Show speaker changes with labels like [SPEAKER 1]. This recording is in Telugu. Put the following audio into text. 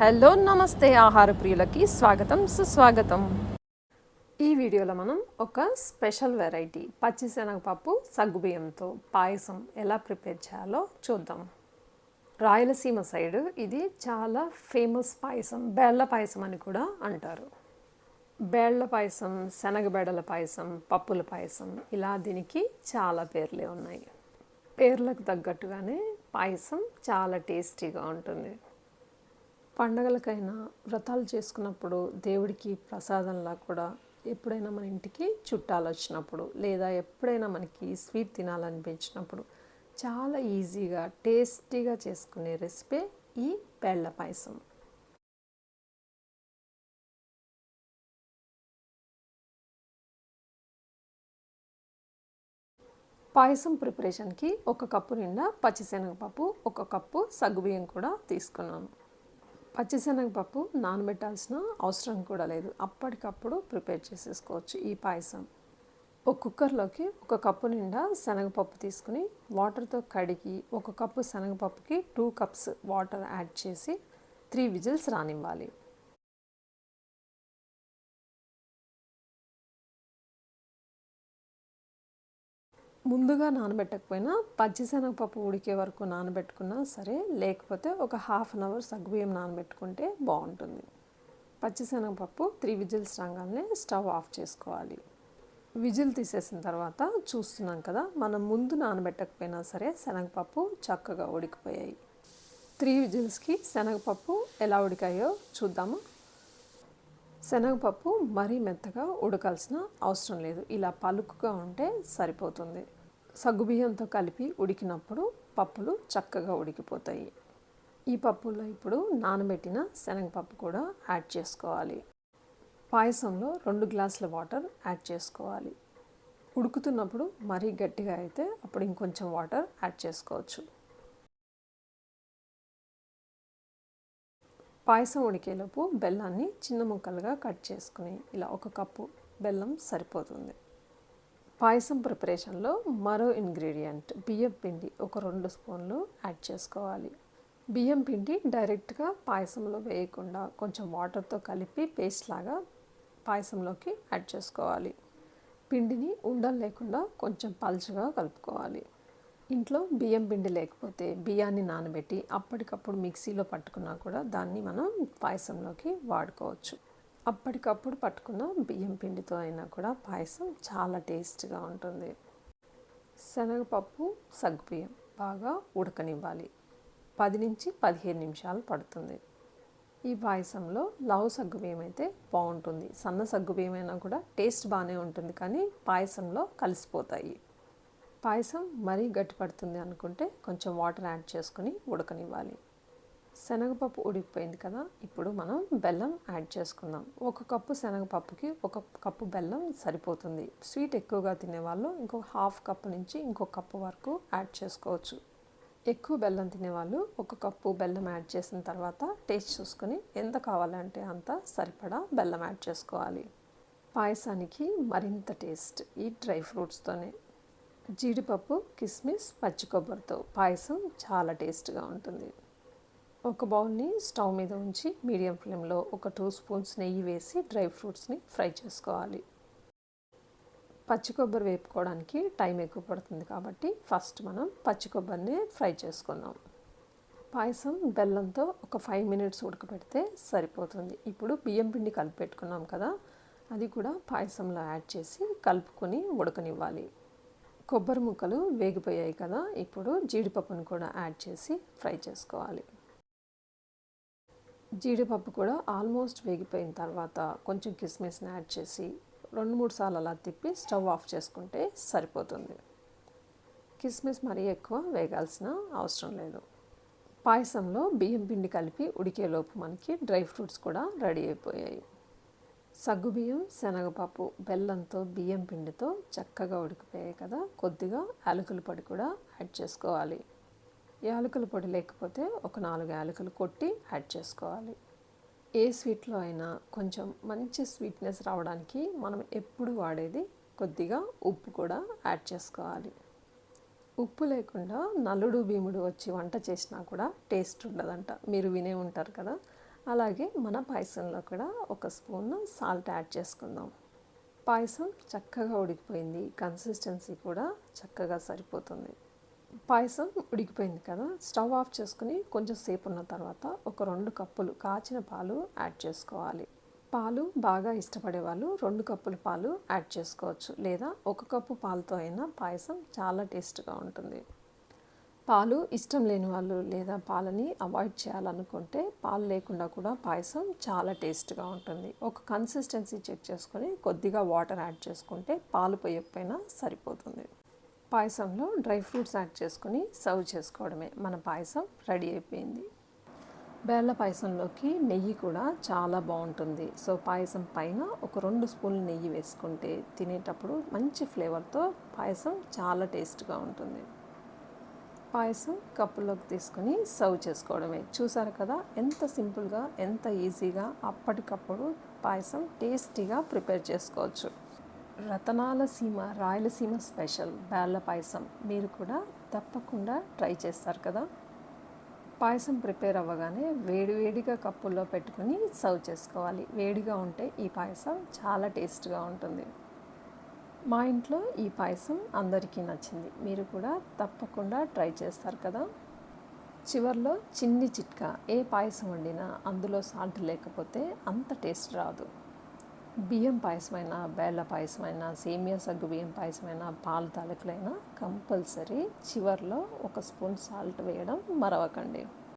[SPEAKER 1] హలో నమస్తే ఆహార ప్రియులకి స్వాగతం సుస్వాగతం. ఈ వీడియోలో మనం ఒక స్పెషల్ వెరైటీ పచ్చిశనగపప్పు సగ్గుబియ్యంతో పాయసం ఎలా ప్రిపేర్ చేయాలో చూద్దాం. రాయలసీమ సైడ్ ఇది చాలా ఫేమస్ పాయసం, బేళ్ల పాయసం అని కూడా అంటారు. బేళ్ల పాయసం, శనగబెడల పాయసం, పప్పుల పాయసం, ఇలా దీనికి చాలా పేర్లే ఉన్నాయి. పేర్లకు తగ్గట్టుగానే పాయసం చాలా టేస్టీగా ఉంటుంది. పండగలకైనా వ్రతాలు చేసుకున్నప్పుడు దేవుడికి ప్రసాదంలా కూడా, ఎప్పుడైనా మన ఇంటికి చుట్టాలు వచ్చినప్పుడు, లేదా ఎప్పుడైనా మనకి స్వీట్ తినాలనిపించినప్పుడు చాలా ఈజీగా టేస్టీగా చేసుకునే రెసిపీ ఈ బేళ్ల పాయసం. పాయసం ప్రిపరేషన్కి 1 కప్పు నిండా పచ్చిశనగపప్పు, 1 కప్పు సగ్గుబియ్యం కూడా తీసుకున్నాను. పచ్చిశనగపప్పు నానబెట్టాల్సిన అవసరం కూడా లేదు, అప్పటికప్పుడు ప్రిపేర్ చేసేసుకోవచ్చు ఈ పాయసం. ఒక కుక్కర్లోకి 1 కప్పు నిండా శనగపప్పు తీసుకుని వాటర్తో కడిగి 1 కప్పు శనగపప్పుకి 2 కప్స్ వాటర్ యాడ్ చేసి 3 విజిల్స్ రానివ్వాలి. ముందుగా నానబెట్టకపోయినా పచ్చిశనగపప్పు ఉడికే వరకు నానబెట్టుకున్నా సరే, లేకపోతే ఒక హాఫ్ అన్ అవర్ సగ్గుబియ్యం నానబెట్టుకుంటే బాగుంటుంది. పచ్చిశనగపప్పు 3 విజిల్స్ రాగానే స్టవ్ ఆఫ్ చేసుకోవాలి. విజిల్ తీసేసిన తర్వాత చూస్తున్నాం కదా, మనం ముందు నానబెట్టకపోయినా సరే శనగపప్పు చక్కగా ఉడికిపోయాయి. 3 విజిల్స్కి శనగపప్పు ఎలా ఉడికాయో చూద్దాము. శనగపప్పు మరీ మెత్తగా ఉడకాల్సిన అవసరం లేదు, ఇలా పలుకుగా ఉంటే సరిపోతుంది. సగ్గుబియ్యంతో కలిపి ఉడికినప్పుడు పప్పులు చక్కగా ఉడికిపోతాయి. ఈ పప్పులో ఇప్పుడు నానబెట్టిన శనగపప్పు కూడా యాడ్ చేసుకోవాలి. పాయసంలో 2 గ్లాసుల వాటర్ యాడ్ చేసుకోవాలి. ఉడుకుతున్నప్పుడు మరీ గట్టిగా అయితే అప్పుడు ఇంకొంచెం వాటర్ యాడ్ చేసుకోవచ్చు. పాయసం ఉడికేలోపు బెల్లాన్ని చిన్న ముక్కలుగా కట్ చేసుకుని ఇలా 1 కప్పు బెల్లం సరిపోతుంది. పాయసం ప్రిపరేషన్లో మరో ఇంగ్రీడియంట్ బియ్యం పిండి ఒక 2 స్పూన్లు యాడ్ చేసుకోవాలి. బియ్యం పిండి డైరెక్ట్గా పాయసంలో వేయకుండా కొంచెం వాటర్తో కలిపి పేస్ట్ లాగా పాయసంలోకి యాడ్ చేసుకోవాలి. పిండిని ఉండలు లేకుండా కొంచెం పల్చగా కలుపుకోవాలి. ఇంట్లో బియ్యం పిండి లేకపోతే బియ్యాన్ని నానబెట్టి అప్పటికప్పుడు మిక్సీలో పట్టుకున్నా కూడా దాన్ని మనం పాయసంలోకి వాడుకోవచ్చు. అప్పటికప్పుడు పట్టుకున్న బియ్యం పిండితో అయినా కూడా పాయసం చాలా టేస్ట్గా ఉంటుంది. శనగపప్పు సగ్గుబియ్యం బాగా ఉడకనివ్వాలి. 10 నుంచి 15 నిమిషాలు పడుతుంది. ఈ పాయసంలో లావు సగ్గుబియ్యం అయితే బాగుంటుంది. సన్న సగ్గుబియ్యం అయినా కూడా టేస్ట్ బాగానే ఉంటుంది, కానీ పాయసంలో కలిసిపోతాయి. పాయసం మరీ గట్టి పడుతుంది అనుకుంటే కొంచెం వాటర్ యాడ్ చేసుకుని ఉడకనివ్వాలి. శనగపప్పు ఉడికిపోయింది కదా, ఇప్పుడు మనం బెల్లం యాడ్ చేసుకుందాం. 1 కప్పు శనగపప్పుకి 1 కప్పు బెల్లం సరిపోతుంది. స్వీట్ ఎక్కువగా తినేవాళ్ళు ఇంకొక హాఫ్ కప్పు నుంచి ఇంకొక కప్పు వరకు యాడ్ చేసుకోవచ్చు. ఎక్కువ బెల్లం తినేవాళ్ళు 1 కప్పు బెల్లం యాడ్ చేసిన తర్వాత టేస్ట్ చూసుకొని ఎంత కావాలంటే అంత సరిపడా బెల్లం యాడ్ చేసుకోవాలి. పాయసానికి మరింత టేస్ట్ ఈ డ్రై ఫ్రూట్స్తోనే. జీడిపప్పు, కిస్మిస్, పచ్చి కొబ్బరితో పాయసం చాలా టేస్ట్గా ఉంటుంది. ఒక బౌల్ని స్టవ్ మీద ఉంచి మీడియం ఫ్లేమ్లో ఒక 2 స్పూన్స్ నెయ్యి వేసి డ్రై ఫ్రూట్స్ని ఫ్రై చేసుకోవాలి. పచ్చి కొబ్బరి వేపుకోవడానికి టైం ఎక్కువ పడుతుంది కాబట్టి ఫస్ట్ మనం పచ్చి కొబ్బరిని ఫ్రై చేసుకుందాం. పాయసం బెల్లంతో ఒక 5 మినిట్స్ ఉడకబెడితే సరిపోతుంది. ఇప్పుడు బియ్యం పిండి కలిపి పెట్టుకున్నాం కదా, అది కూడా పాయసంలో యాడ్ చేసి కలుపుకొని ఉడకనివ్వాలి. కొబ్బరి ముక్కలు వేగిపోయాయి కదా, ఇప్పుడు జీడిపప్పును కూడా యాడ్ చేసి ఫ్రై చేసుకోవాలి. జీడిపప్పు కూడా ఆల్మోస్ట్ వేగిపోయిన తర్వాత కొంచెం కిస్మిస్ని యాడ్ చేసి 2-3 సార్లు అలా తిప్పి స్టవ్ ఆఫ్ చేసుకుంటే సరిపోతుంది. కిస్మిస్ మరీ ఎక్కువ వేగాల్సిన అవసరం లేదు. పాయసంలో బియ్యం పిండి కలిపి ఉడికేలోపు మనకి డ్రై ఫ్రూట్స్ కూడా రెడీ అయిపోయాయి. సగ్గుబియ్యం, శనగపప్పు, బెల్లంతో బియ్యం పిండితో చక్కగా ఉడికిపోయాయి కదా, కొద్దిగా యాలకుల పొడి కూడా యాడ్ చేసుకోవాలి. యాలకుల పొడి లేకపోతే ఒక 4 యాలకులు కొట్టి యాడ్ చేసుకోవాలి. ఏ స్వీట్లో అయినా కొంచెం మంచి స్వీట్నెస్ రావడానికి మనం ఎప్పుడు వాడేది కొద్దిగా ఉప్పు కూడా యాడ్ చేసుకోవాలి. ఉప్పు లేకుండా నల్లుడు భీముడు వచ్చి వంట చేసినా కూడా టేస్ట్ ఉండదంట, మీరు వినే ఉంటారు కదా. అలాగే మన పాయసంలో కూడా ఒక స్పూన్ సాల్ట్ యాడ్ చేసుకుందాం. పాయసం చక్కగా ఉడికిపోయింది, కన్సిస్టెన్సీ కూడా చక్కగా సరిపోతుంది. పాయసం ఉడికిపోయింది కదా, స్టవ్ ఆఫ్ చేసుకుని కొంచెం సేపు ఉన్న తర్వాత ఒక 2 కప్పులు కాచిన పాలు యాడ్ చేసుకోవాలి. పాలు బాగా ఇష్టపడే వాళ్ళు 2 కప్పుల పాలు యాడ్ చేసుకోవచ్చు, లేదా 1 కప్పు పాలతో అయినా పాయసం చాలా టేస్ట్గా ఉంటుంది. పాలు ఇష్టం లేని వాళ్ళు లేదా పాలని అవాయిడ్ చేయాలనుకుంటే పాలు లేకుండా కూడా పాయసం చాలా టేస్ట్గా ఉంటుంది. ఒక కన్సిస్టెన్సీ చెక్ చేసుకొని కొద్దిగా వాటర్ యాడ్ చేసుకుంటే పాలు పోయకపోయినా సరిపోతుంది. పాయసంలో డ్రై ఫ్రూట్స్ యాడ్ చేసుకొని సర్వ్ చేసుకోవడమే. మన పాయసం రెడీ అయిపోయింది. బేళ్ళ పాయసంలోకి నెయ్యి కూడా చాలా బాగుంటుంది. సో పాయసం పైన ఒక 2 స్పూన్లు నెయ్యి వేసుకుంటే తినేటప్పుడు మంచి ఫ్లేవర్తో పాయసం చాలా టేస్ట్గా ఉంటుంది. పాయసం కప్పులోకి తీసుకొని సర్వ్ చేసుకోవడమే. చూసారు కదా ఎంత సింపుల్గా, ఎంత ఈజీగా అప్పటికప్పుడు పాయసం టేస్టీగా ప్రిపేర్ చేసుకోవచ్చు. రతనాల సీమ రాయలసీమ స్పెషల్ బేళ్ళ పాయసం మీరు కూడా తప్పకుండా ట్రై చేస్తారు కదా. పాయసం ప్రిపేర్ అవ్వగానే వేడివేడిగా కప్పుల్లో పెట్టుకొని సర్వ్ చేసుకోవాలి. వేడిగా ఉంటే ఈ పాయసం చాలా టేస్ట్గా ఉంటుంది. మా ఇంట్లో ఈ పాయసం అందరికీ నచ్చింది. మీరు కూడా తప్పకుండా ట్రై చేస్తారు కదా. చివర్లో చిన్ని చిట్కా, ఏ పాయసం వండినా అందులో సాల్ట్ లేకపోతే అంత టేస్ట్ రాదు. బియ్యం పాయసమైనా, బేళ్ళ పాయసమైనా, సేమియా సగ్గు బియ్యం పాయసమైనా, పాలు తాలకులైనా కంపల్సరీ చివర్లో 1 స్పూన్ సాల్ట్ వేయడం మరవకండి.